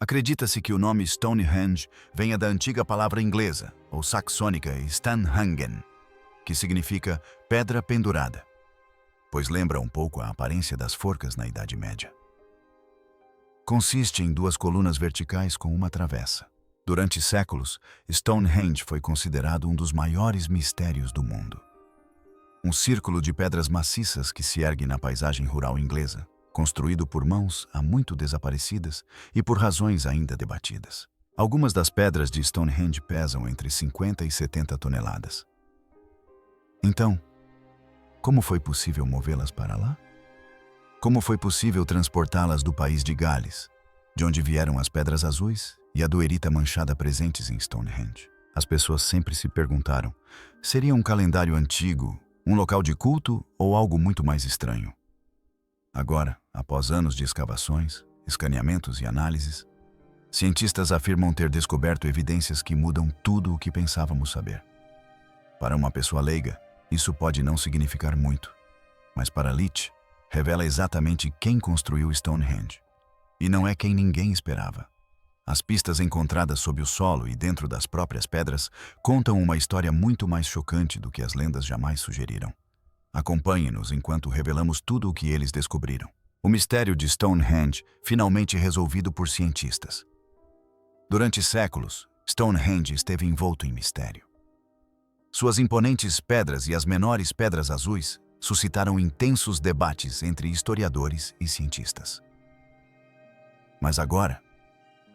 Acredita-se que o nome Stonehenge venha da antiga palavra inglesa, ou saxônica Stanhagen, que significa pedra pendurada, pois lembra um pouco a aparência das forcas na Idade Média. Consiste em duas colunas verticais com uma travessa. Durante séculos, Stonehenge foi considerado um dos maiores mistérios do mundo. Um círculo de pedras maciças que se ergue na paisagem rural inglesa, construído por mãos há muito desaparecidas e por razões ainda debatidas. Algumas das pedras de Stonehenge pesam entre 50 e 70 toneladas. Então, como foi possível movê-las para lá? Como foi possível transportá-las do país de Gales, de onde vieram as pedras azuis e a doerita manchada presentes em Stonehenge? As pessoas sempre se perguntaram, seria um calendário antigo, um local de culto ou algo muito mais estranho? Agora, após anos de escavações, escaneamentos e análises, cientistas afirmam ter descoberto evidências que mudam tudo o que pensávamos saber. Para uma pessoa leiga, isso pode não significar muito, mas para Leach, revela exatamente quem construiu Stonehenge. E não é quem ninguém esperava. As pistas encontradas sob o solo e dentro das próprias pedras contam uma história muito mais chocante do que as lendas jamais sugeriram. Acompanhe-nos enquanto revelamos tudo o que eles descobriram. O mistério de Stonehenge finalmente resolvido por cientistas. Durante séculos, Stonehenge esteve envolto em mistério. Suas imponentes pedras e as menores pedras azuis suscitaram intensos debates entre historiadores e cientistas. Mas agora,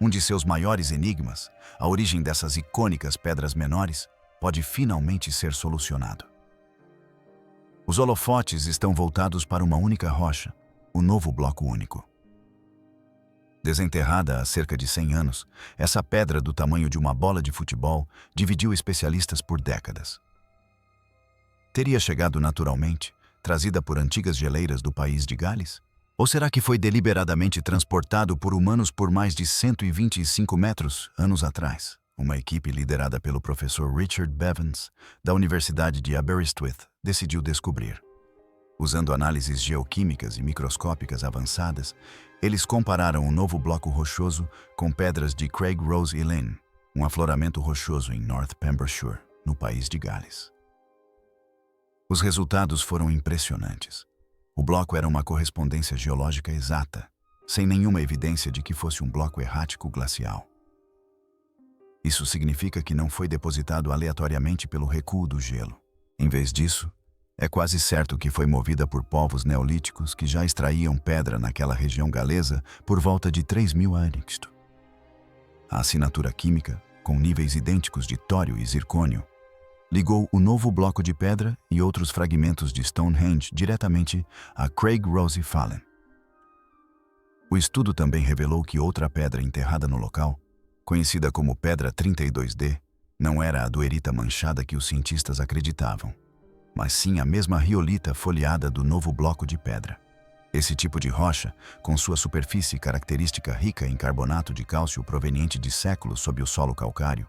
um de seus maiores enigmas, a origem dessas icônicas pedras menores, pode finalmente ser solucionado. Os holofotes estão voltados para uma única rocha, o novo bloco único. Desenterrada há cerca de 100 anos, essa pedra do tamanho de uma bola de futebol dividiu especialistas por décadas. Teria chegado naturalmente, trazida por antigas geleiras do país de Gales? Ou será que foi deliberadamente transportado por humanos por mais de 125 metros anos atrás? Uma equipe liderada pelo professor Richard Bevans, da Universidade de Aberystwyth, decidiu descobrir. Usando análises geoquímicas e microscópicas avançadas, eles compararam o novo bloco rochoso com pedras de Craig Rose e Lynn, um afloramento rochoso em North Pembrokeshire, no país de Gales. Os resultados foram impressionantes. O bloco era uma correspondência geológica exata, sem nenhuma evidência de que fosse um bloco errático glacial. Isso significa que não foi depositado aleatoriamente pelo recuo do gelo. Em vez disso, é quase certo que foi movida por povos neolíticos que já extraíam pedra naquela região galesa por volta de 3000 a.C. A assinatura química, com níveis idênticos de tório e zircônio, ligou o novo bloco de pedra e outros fragmentos de Stonehenge diretamente a Craig Rose Fallen. O estudo também revelou que outra pedra enterrada no local, conhecida como Pedra 32D, não era a doerita manchada que os cientistas acreditavam, mas sim a mesma riolita folheada do novo bloco de pedra. Esse tipo de rocha, com sua superfície característica rica em carbonato de cálcio proveniente de séculos sob o solo calcário,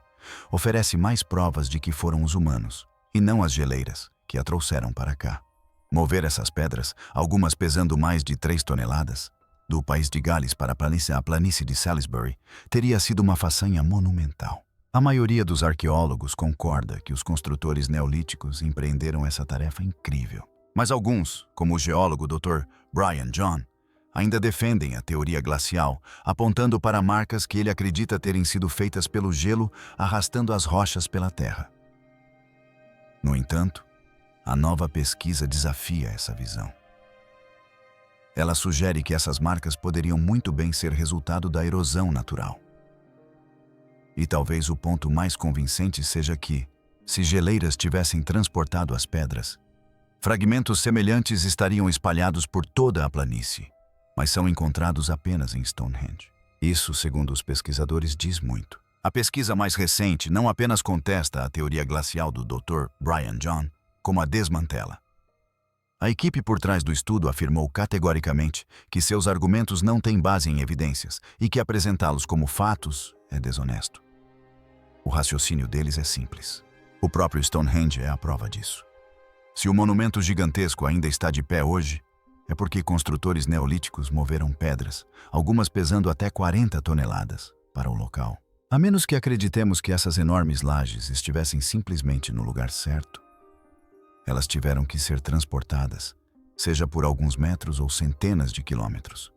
oferece mais provas de que foram os humanos, e não as geleiras, que a trouxeram para cá. Mover essas pedras, algumas pesando mais de 3 toneladas, do país de Gales para a planície de Salisbury, teria sido uma façanha monumental. A maioria dos arqueólogos concorda que os construtores neolíticos empreenderam essa tarefa incrível. Mas alguns, como o geólogo Dr. Brian John, ainda defendem a teoria glacial, apontando para marcas que ele acredita terem sido feitas pelo gelo arrastando as rochas pela terra. No entanto, a nova pesquisa desafia essa visão. Ela sugere que essas marcas poderiam muito bem ser resultado da erosão natural. E talvez o ponto mais convincente seja que, se geleiras tivessem transportado as pedras, fragmentos semelhantes estariam espalhados por toda a planície, mas são encontrados apenas em Stonehenge. Isso, segundo os pesquisadores, diz muito. A pesquisa mais recente não apenas contesta a teoria glacial do Dr. Brian John, como a desmantela. A equipe por trás do estudo afirmou categoricamente que seus argumentos não têm base em evidências e que apresentá-los como fatos é desonesto. O raciocínio deles é simples. O próprio Stonehenge é a prova disso. Se o monumento gigantesco ainda está de pé hoje, é porque construtores neolíticos moveram pedras, algumas pesando até 40 toneladas, para o local. A menos que acreditemos que essas enormes lajes estivessem simplesmente no lugar certo, elas tiveram que ser transportadas, seja por alguns metros ou centenas de quilômetros.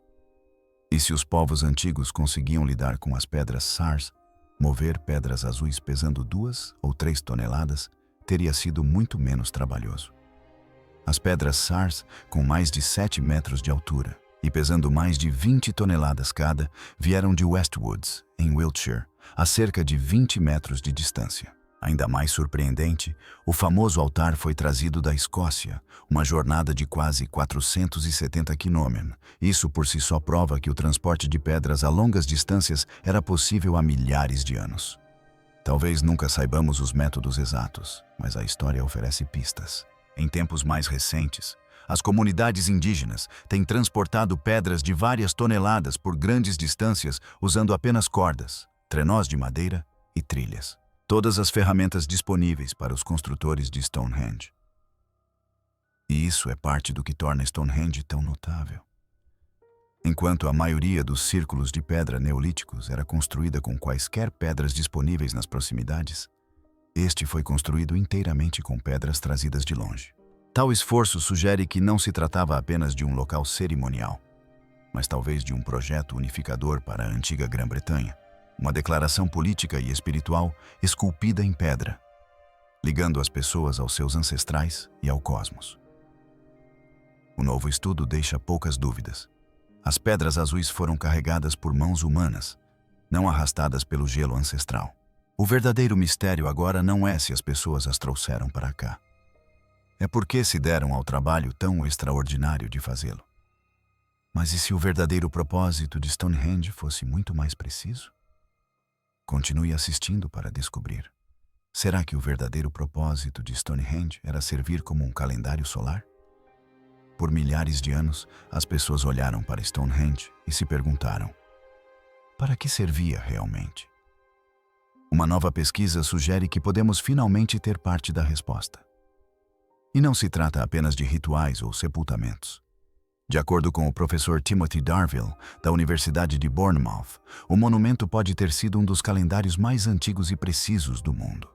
E se os povos antigos conseguiam lidar com as pedras SARS, mover pedras azuis pesando 2 ou 3 toneladas teria sido muito menos trabalhoso. As pedras SARS, com mais de 7 metros de altura e pesando mais de 20 toneladas cada, vieram de Westwoods, em Wiltshire, a cerca de 20 metros de distância. Ainda mais surpreendente, o famoso altar foi trazido da Escócia, uma jornada de quase 470 quilômetros. Isso por si só prova que o transporte de pedras a longas distâncias era possível há milhares de anos. Talvez nunca saibamos os métodos exatos, mas a história oferece pistas. Em tempos mais recentes, as comunidades indígenas têm transportado pedras de várias toneladas por grandes distâncias usando apenas cordas, trenós de madeira e trilhas. Todas as ferramentas disponíveis para os construtores de Stonehenge. E isso é parte do que torna Stonehenge tão notável. Enquanto a maioria dos círculos de pedra neolíticos era construída com quaisquer pedras disponíveis nas proximidades, este foi construído inteiramente com pedras trazidas de longe. Tal esforço sugere que não se tratava apenas de um local cerimonial, mas talvez de um projeto unificador para a antiga Grã-Bretanha. Uma declaração política e espiritual esculpida em pedra, ligando as pessoas aos seus ancestrais e ao cosmos. O novo estudo deixa poucas dúvidas. As pedras azuis foram carregadas por mãos humanas, não arrastadas pelo gelo ancestral. O verdadeiro mistério agora não é se as pessoas as trouxeram para cá. É porque se deram ao trabalho tão extraordinário de fazê-lo. Mas e se o verdadeiro propósito de Stonehenge fosse muito mais preciso? Continue assistindo para descobrir. Será que o verdadeiro propósito de Stonehenge era servir como um calendário solar? Por milhares de anos, as pessoas olharam para Stonehenge e se perguntaram: para que servia realmente? Uma nova pesquisa sugere que podemos finalmente ter parte da resposta. E não se trata apenas de rituais ou sepultamentos. De acordo com o professor Timothy Darville, da Universidade de Bournemouth, o monumento pode ter sido um dos calendários mais antigos e precisos do mundo.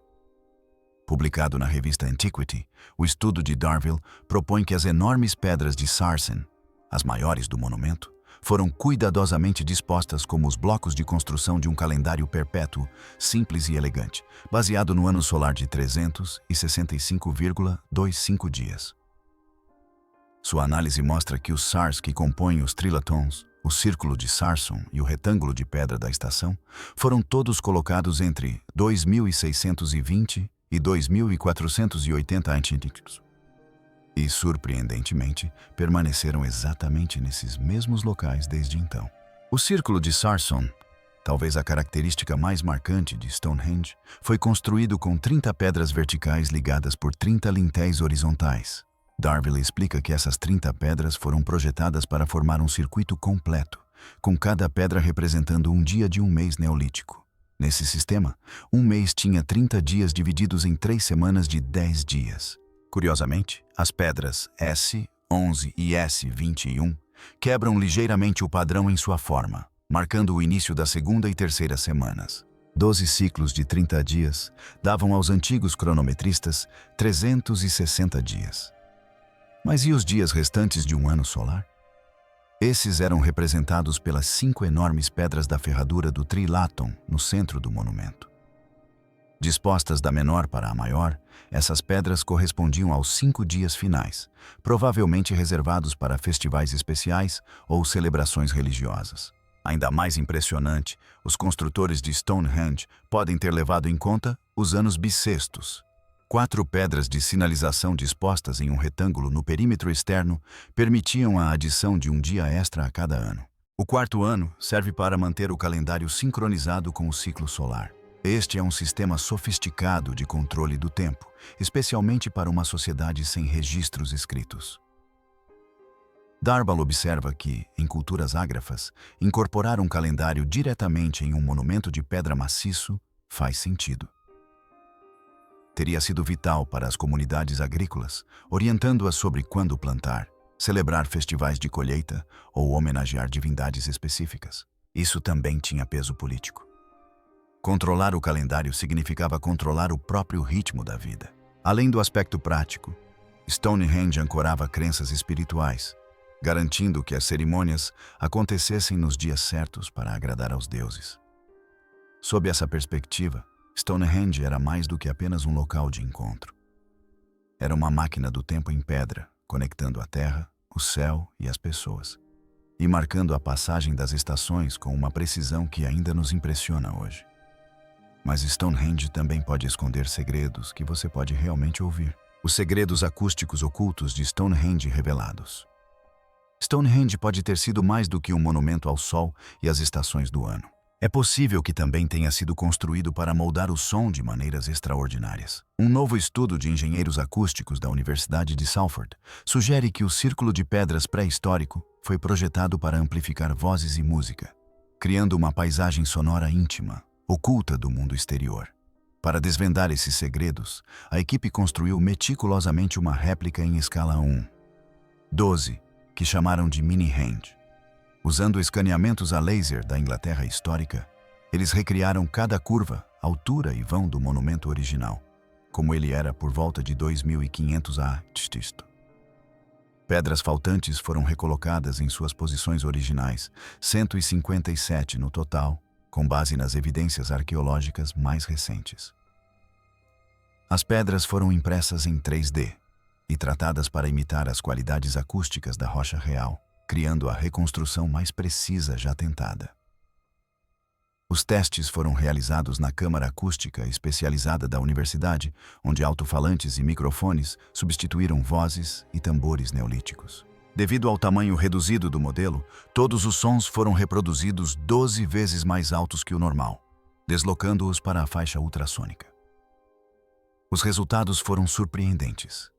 Publicado na revista Antiquity, o estudo de Darville propõe que as enormes pedras de Sarsen, as maiores do monumento, foram cuidadosamente dispostas como os blocos de construção de um calendário perpétuo, simples e elegante, baseado no ano solar de 365,25 dias. Sua análise mostra que os SARS que compõem os trilatons, o círculo de Sarson e o retângulo de pedra da estação, foram todos colocados entre 2620 e 2480 a.C. E, surpreendentemente, permaneceram exatamente nesses mesmos locais desde então. O círculo de Sarson, talvez a característica mais marcante de Stonehenge, foi construído com 30 pedras verticais ligadas por 30 lintéis horizontais. Darville explica que essas 30 pedras foram projetadas para formar um circuito completo, com cada pedra representando um dia de um mês neolítico. Nesse sistema, um mês tinha 30 dias divididos em 3 semanas de 10 dias. Curiosamente, as pedras S11 e S21 quebram ligeiramente o padrão em sua forma, marcando o início da segunda e terceira semanas. 12 ciclos de 30 dias davam aos antigos cronometristas 360 dias. Mas e os dias restantes de um ano solar? Esses eram representados pelas 5 enormes pedras da ferradura do Trilaton no centro do monumento. Dispostas da menor para a maior, essas pedras correspondiam aos 5 dias finais, provavelmente reservados para festivais especiais ou celebrações religiosas. Ainda mais impressionante, os construtores de Stonehenge podem ter levado em conta os anos bissextos. 4 pedras de sinalização dispostas em um retângulo no perímetro externo permitiam a adição de um dia extra a cada ano. O 4º ano serve para manter o calendário sincronizado com o ciclo solar. Este é um sistema sofisticado de controle do tempo, especialmente para uma sociedade sem registros escritos. Darville observa que, em culturas ágrafas, incorporar um calendário diretamente em um monumento de pedra maciço faz sentido. Teria sido vital para as comunidades agrícolas, orientando-as sobre quando plantar, celebrar festivais de colheita ou homenagear divindades específicas. Isso também tinha peso político. Controlar o calendário significava controlar o próprio ritmo da vida. Além do aspecto prático, Stonehenge ancorava crenças espirituais, garantindo que as cerimônias acontecessem nos dias certos para agradar aos deuses. Sob essa perspectiva, Stonehenge era mais do que apenas um local de encontro. Era uma máquina do tempo em pedra, conectando a terra, o céu e as pessoas, e marcando a passagem das estações com uma precisão que ainda nos impressiona hoje. Mas Stonehenge também pode esconder segredos que você pode realmente ouvir. Os segredos acústicos ocultos de Stonehenge revelados. Stonehenge pode ter sido mais do que um monumento ao Sol e às estações do ano. É possível que também tenha sido construído para moldar o som de maneiras extraordinárias. Um novo estudo de engenheiros acústicos da Universidade de Salford sugere que o círculo de pedras pré-histórico foi projetado para amplificar vozes e música, criando uma paisagem sonora íntima, oculta do mundo exterior. Para desvendar esses segredos, a equipe construiu meticulosamente uma réplica em escala 1/12, que chamaram de Mini-Henge. Usando escaneamentos a laser da Inglaterra histórica, eles recriaram cada curva, altura e vão do monumento original, como ele era por volta de 2500 a.C. Pedras faltantes foram recolocadas em suas posições originais, 157 no total, com base nas evidências arqueológicas mais recentes. As pedras foram impressas em 3D e tratadas para imitar as qualidades acústicas da rocha real, criando a reconstrução mais precisa já tentada. Os testes foram realizados na câmara acústica especializada da universidade, onde alto-falantes e microfones substituíram vozes e tambores neolíticos. Devido ao tamanho reduzido do modelo, todos os sons foram reproduzidos 12 vezes mais altos que o normal, deslocando-os para a faixa ultrassônica. Os resultados foram surpreendentes.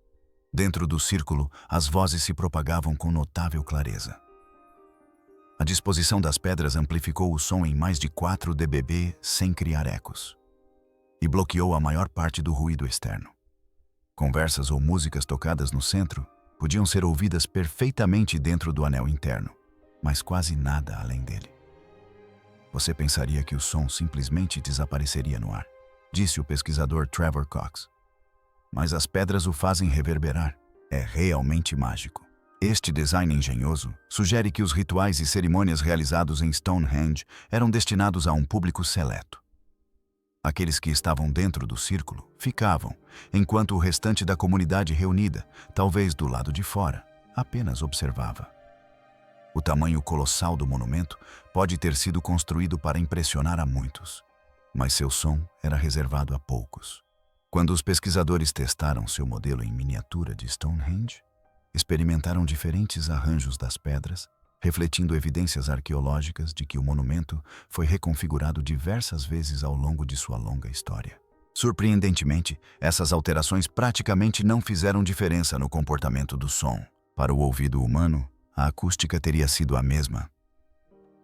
Dentro do círculo, as vozes se propagavam com notável clareza. A disposição das pedras amplificou o som em mais de 4 dB sem criar ecos, e bloqueou a maior parte do ruído externo. Conversas ou músicas tocadas no centro podiam ser ouvidas perfeitamente dentro do anel interno, mas quase nada além dele. Você pensaria que o som simplesmente desapareceria no ar, disse o pesquisador Trevor Cox. Mas as pedras o fazem reverberar. É realmente mágico. Este design engenhoso sugere que os rituais e cerimônias realizados em Stonehenge eram destinados a um público seleto. Aqueles que estavam dentro do círculo ficavam, enquanto o restante da comunidade reunida, talvez do lado de fora, apenas observava. O tamanho colossal do monumento pode ter sido construído para impressionar a muitos, mas seu som era reservado a poucos. Quando os pesquisadores testaram seu modelo em miniatura de Stonehenge, experimentaram diferentes arranjos das pedras, refletindo evidências arqueológicas de que o monumento foi reconfigurado diversas vezes ao longo de sua longa história. Surpreendentemente, essas alterações praticamente não fizeram diferença no comportamento do som. Para o ouvido humano, a acústica teria sido a mesma.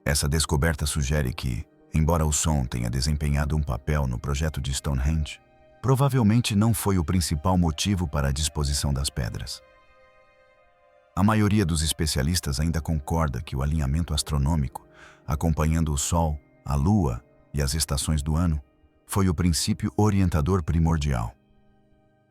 Essa descoberta sugere que, embora o som tenha desempenhado um papel no projeto de Stonehenge, provavelmente não foi o principal motivo para a disposição das pedras. A maioria dos especialistas ainda concorda que o alinhamento astronômico, acompanhando o Sol, a Lua e as estações do ano, foi o princípio orientador primordial.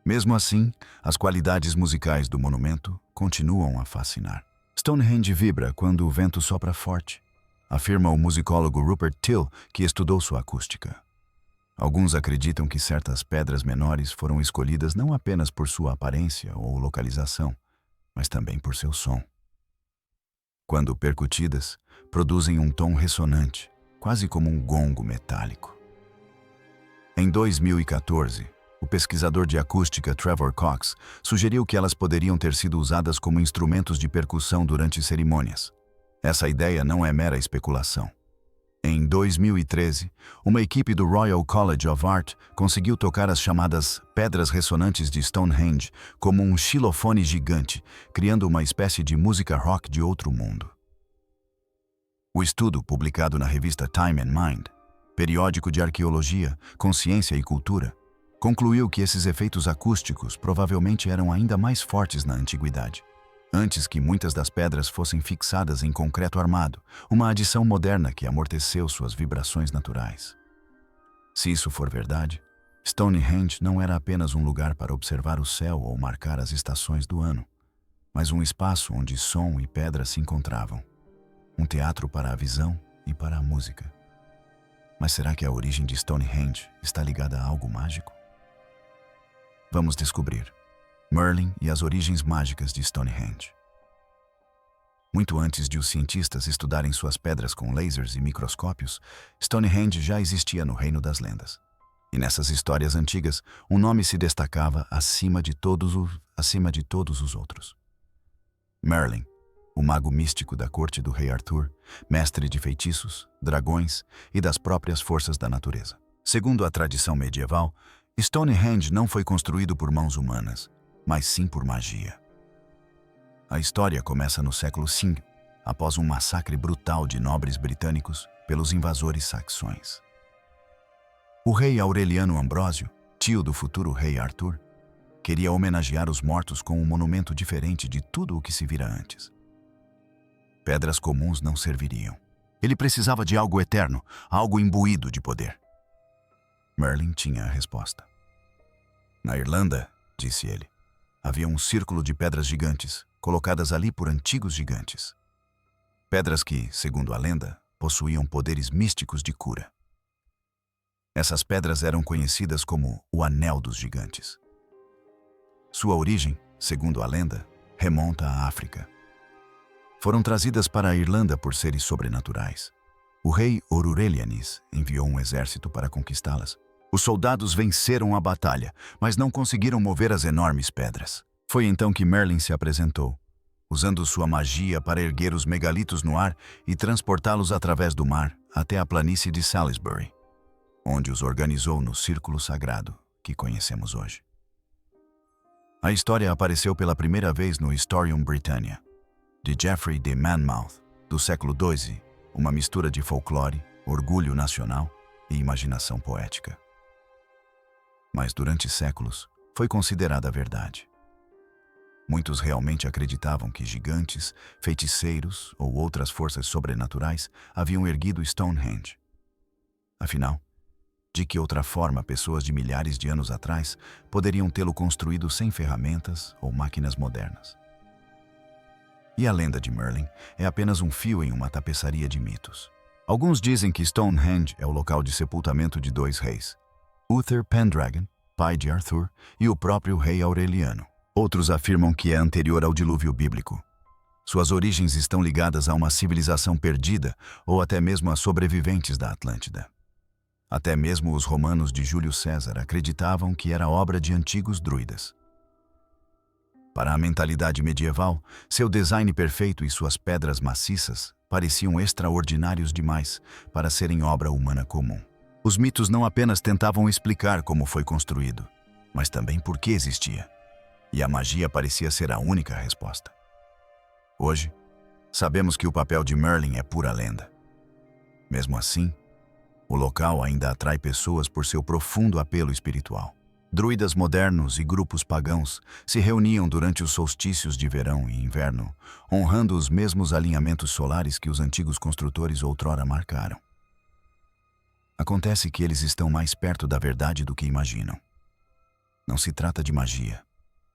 Mesmo assim, as qualidades musicais do monumento continuam a fascinar. Stonehenge vibra quando o vento sopra forte, afirma o musicólogo Rupert Till, que estudou sua acústica. Alguns acreditam que certas pedras menores foram escolhidas não apenas por sua aparência ou localização, mas também por seu som. Quando percutidas, produzem um tom ressonante, quase como um gongo metálico. Em 2014, o pesquisador de acústica Trevor Cox sugeriu que elas poderiam ter sido usadas como instrumentos de percussão durante cerimônias. Essa ideia não é mera especulação. Em 2013, uma equipe do Royal College of Art conseguiu tocar as chamadas pedras ressonantes de Stonehenge como um xilofone gigante, criando uma espécie de música rock de outro mundo. O estudo, publicado na revista Time and Mind, periódico de arqueologia, consciência e cultura, concluiu que esses efeitos acústicos provavelmente eram ainda mais fortes na antiguidade. antes que muitas das pedras fossem fixadas em concreto armado, uma adição moderna que amorteceu suas vibrações naturais. Se isso for verdade, Stonehenge não era apenas um lugar para observar o céu ou marcar as estações do ano, mas um espaço onde som e pedra se encontravam. Um teatro para a visão e para a música. Mas será que a origem de Stonehenge está ligada a algo mágico? Vamos descobrir. Merlin e as origens mágicas de Stonehenge. Muito antes de os cientistas estudarem suas pedras com lasers e microscópios, Stonehenge já existia no reino das lendas. E nessas histórias antigas, um nome se destacava acima de todos os outros. Merlin, o mago místico da corte do rei Arthur, mestre de feitiços, dragões e das próprias forças da natureza. Segundo a tradição medieval, Stonehenge não foi construído por mãos humanas, mas sim por magia. A história começa no século V, após um massacre brutal de nobres britânicos pelos invasores saxões. O rei Aureliano Ambrósio, tio do futuro rei Arthur, queria homenagear os mortos com um monumento diferente de tudo o que se vira antes. Pedras comuns não serviriam. Ele precisava de algo eterno, algo imbuído de poder. Merlin tinha a resposta. Na Irlanda, disse ele, havia um círculo de pedras gigantes, colocadas ali por antigos gigantes. Pedras que, segundo a lenda, possuíam poderes místicos de cura. Essas pedras eram conhecidas como o Anel dos Gigantes. Sua origem, segundo a lenda, remonta à África. Foram trazidas para a Irlanda por seres sobrenaturais. O rei Orurelianis enviou um exército para conquistá-las. Os soldados venceram a batalha, mas não conseguiram mover as enormes pedras. Foi então que Merlin se apresentou, usando sua magia para erguer os megalitos no ar e transportá-los através do mar até a planície de Salisbury, onde os organizou no círculo sagrado que conhecemos hoje. A história apareceu pela primeira vez no Historium Britannia, de Geoffrey de Monmouth, do século XII, uma mistura de folclore, orgulho nacional e imaginação poética. Mas durante séculos foi considerada verdade. Muitos realmente acreditavam que gigantes, feiticeiros ou outras forças sobrenaturais haviam erguido Stonehenge. Afinal, de que outra forma pessoas de milhares de anos atrás poderiam tê-lo construído sem ferramentas ou máquinas modernas? E a lenda de Merlin é apenas um fio em uma tapeçaria de mitos. Alguns dizem que Stonehenge é o local de sepultamento de dois reis, Uther Pendragon, pai de Arthur, e o próprio rei Aureliano. Outros afirmam que é anterior ao dilúvio bíblico. Suas origens estão ligadas a uma civilização perdida ou até mesmo a sobreviventes da Atlântida. Até mesmo os romanos de Júlio César acreditavam que era obra de antigos druidas. Para a mentalidade medieval, seu design perfeito e suas pedras maciças pareciam extraordinários demais para serem obra humana comum. Os mitos não apenas tentavam explicar como foi construído, mas também por que existia. E a magia parecia ser a única resposta. Hoje, sabemos que o papel de Merlin é pura lenda. Mesmo assim, o local ainda atrai pessoas por seu profundo apelo espiritual. Druidas modernos e grupos pagãos se reuniam durante os solstícios de verão e inverno, honrando os mesmos alinhamentos solares que os antigos construtores outrora marcaram. Acontece que eles estão mais perto da verdade do que imaginam. Não se trata de magia,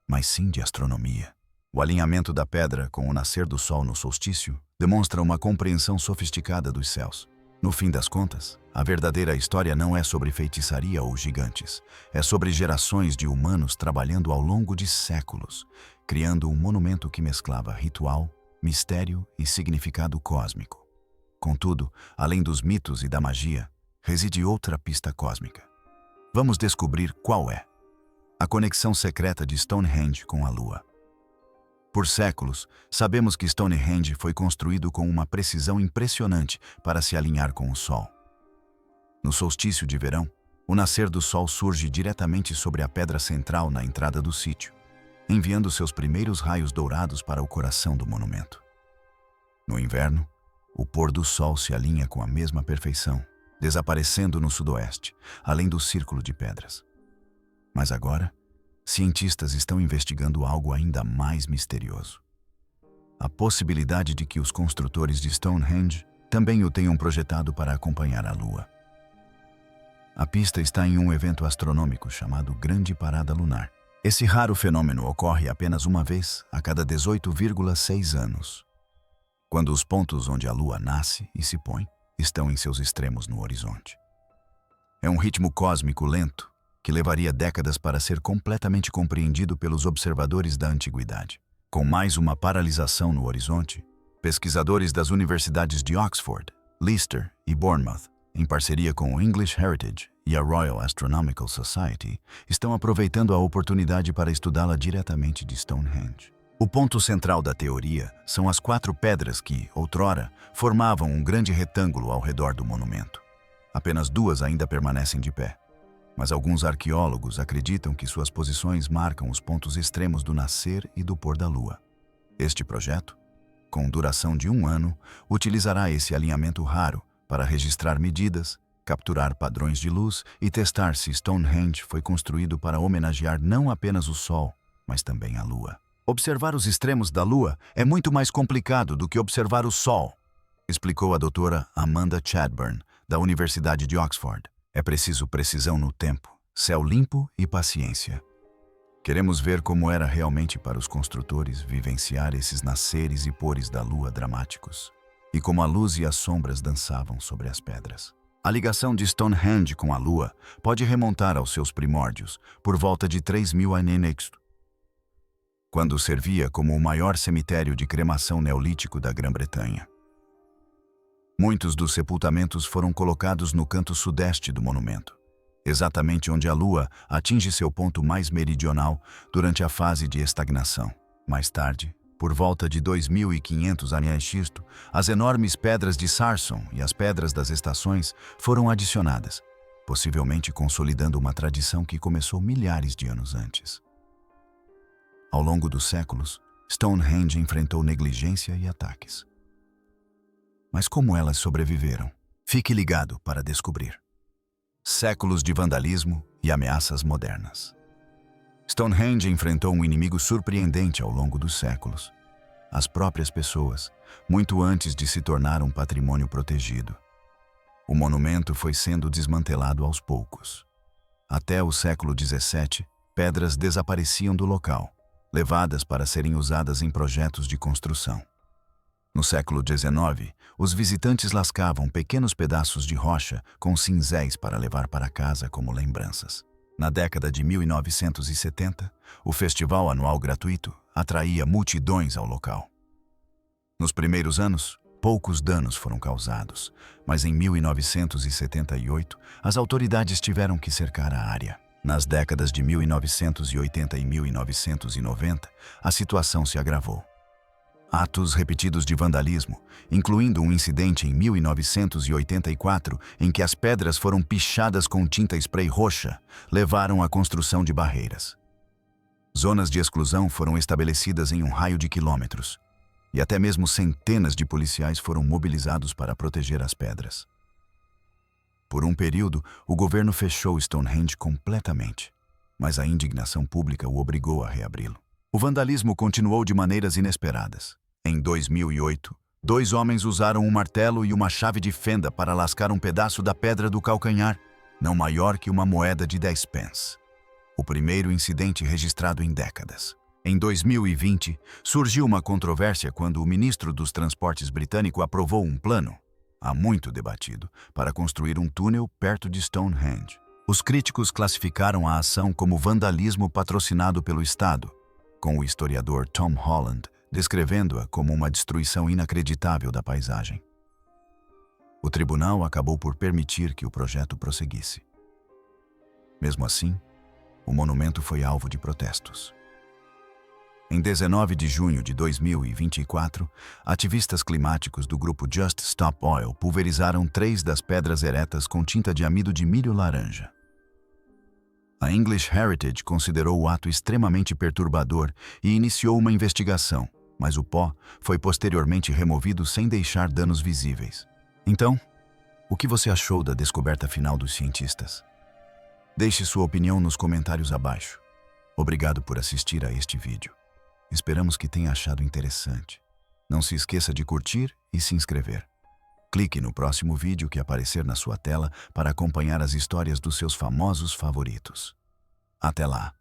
mas sim de astronomia. O alinhamento da pedra com o nascer do sol no solstício demonstra uma compreensão sofisticada dos céus. No fim das contas, a verdadeira história não é sobre feitiçaria ou gigantes. É sobre gerações de humanos trabalhando ao longo de séculos, criando um monumento que mesclava ritual, mistério e significado cósmico. Contudo, além dos mitos e da magia, reside outra pista cósmica. Vamos descobrir qual é. A conexão secreta de Stonehenge com a Lua. Por séculos, sabemos que Stonehenge foi construído com uma precisão impressionante para se alinhar com o Sol. No solstício de verão, o nascer do Sol surge diretamente sobre a pedra central na entrada do sítio, enviando seus primeiros raios dourados para o coração do monumento. No inverno, o pôr do Sol se alinha com a mesma perfeição, desaparecendo no sudoeste, além do círculo de pedras. Mas agora, cientistas estão investigando algo ainda mais misterioso. a possibilidade de que os construtores de Stonehenge também o tenham projetado para acompanhar a Lua. A pista está em um evento astronômico chamado Grande Parada Lunar. Esse raro fenômeno ocorre apenas uma vez a cada 18,6 anos, quando os pontos onde a Lua nasce e se põe estão em seus extremos no horizonte. É um ritmo cósmico lento que levaria décadas para ser completamente compreendido pelos observadores da antiguidade. Com mais uma paralisação no horizonte, pesquisadores das universidades de Oxford, Leicester e Bournemouth, em parceria com o English Heritage e a Royal Astronomical Society, estão aproveitando a oportunidade para estudá-la diretamente de Stonehenge. O ponto central da teoria são as 4 pedras que, outrora, formavam um grande retângulo ao redor do monumento. Apenas 2 ainda permanecem de pé, mas alguns arqueólogos acreditam que suas posições marcam os pontos extremos do nascer e do pôr da Lua. Este projeto, com duração de 1 ano, utilizará esse alinhamento raro para registrar medidas, capturar padrões de luz e testar se Stonehenge foi construído para homenagear não apenas o Sol, mas também a Lua. Observar os extremos da Lua é muito mais complicado do que observar o Sol, explicou a doutora Amanda Chadbourne, da Universidade de Oxford. É preciso precisão no tempo, céu limpo e paciência. Queremos ver como era realmente para os construtores vivenciar esses nasceres e pores da Lua dramáticos, e como a luz e as sombras dançavam sobre as pedras. A ligação de Stonehenge com a Lua pode remontar aos seus primórdios, por volta de 3000 a.C., quando servia como o maior cemitério de cremação neolítico da Grã-Bretanha. Muitos dos sepultamentos foram colocados no canto sudeste do monumento, exatamente onde a Lua atinge seu ponto mais meridional durante a fase de estagnação. Mais tarde, por volta de 2500 a.C., as enormes pedras de Sarson e as pedras das estações foram adicionadas, possivelmente consolidando uma tradição que começou milhares de anos antes. Ao longo dos séculos, Stonehenge enfrentou negligência e ataques. Mas como elas sobreviveram? Fique ligado para descobrir. Séculos de vandalismo e ameaças modernas. Stonehenge enfrentou um inimigo surpreendente ao longo dos séculos. As próprias pessoas, muito antes de se tornar um patrimônio protegido. O monumento foi sendo desmantelado aos poucos. Até o século XVII, pedras desapareciam do local, levadas para serem usadas em projetos de construção. No século XIX, os visitantes lascavam pequenos pedaços de rocha com cinzéis para levar para casa como lembranças. Na década de 1970, o festival anual gratuito atraía multidões ao local. Nos primeiros anos, poucos danos foram causados, mas em 1978, as autoridades tiveram que cercar a área. Nas décadas de 1980 e 1990, a situação se agravou. Atos repetidos de vandalismo, incluindo um incidente em 1984 em que as pedras foram pichadas com tinta spray roxa, levaram à construção de barreiras. Zonas de exclusão foram estabelecidas em um raio de quilômetros, e até mesmo centenas de policiais foram mobilizados para proteger as pedras. Por um período, o governo fechou Stonehenge completamente, mas a indignação pública o obrigou a reabri-lo. O vandalismo continuou de maneiras inesperadas. Em 2008, 2 homens usaram um martelo e uma chave de fenda para lascar um pedaço da pedra do calcanhar, não maior que uma moeda de 10 pence. O primeiro incidente registrado em décadas. Em 2020, surgiu uma controvérsia quando o ministro dos Transportes britânico aprovou um plano, há muito debatido, para construir um túnel perto de Stonehenge. Os críticos classificaram a ação como vandalismo patrocinado pelo Estado, com o historiador Tom Holland descrevendo-a como uma destruição inacreditável da paisagem. O tribunal acabou por permitir que o projeto prosseguisse. Mesmo assim, o monumento foi alvo de protestos. Em 19 de junho de 2024, ativistas climáticos do grupo Just Stop Oil pulverizaram 3 das pedras eretas com tinta de amido de milho laranja. A English Heritage considerou o ato extremamente perturbador e iniciou uma investigação, mas o pó foi posteriormente removido sem deixar danos visíveis. Então, o que você achou da descoberta final dos cientistas? Deixe sua opinião nos comentários abaixo. Obrigado por assistir a este vídeo. Esperamos que tenha achado interessante. Não se esqueça de curtir e se inscrever. Clique no próximo vídeo que aparecer na sua tela para acompanhar as histórias dos seus famosos favoritos. Até lá!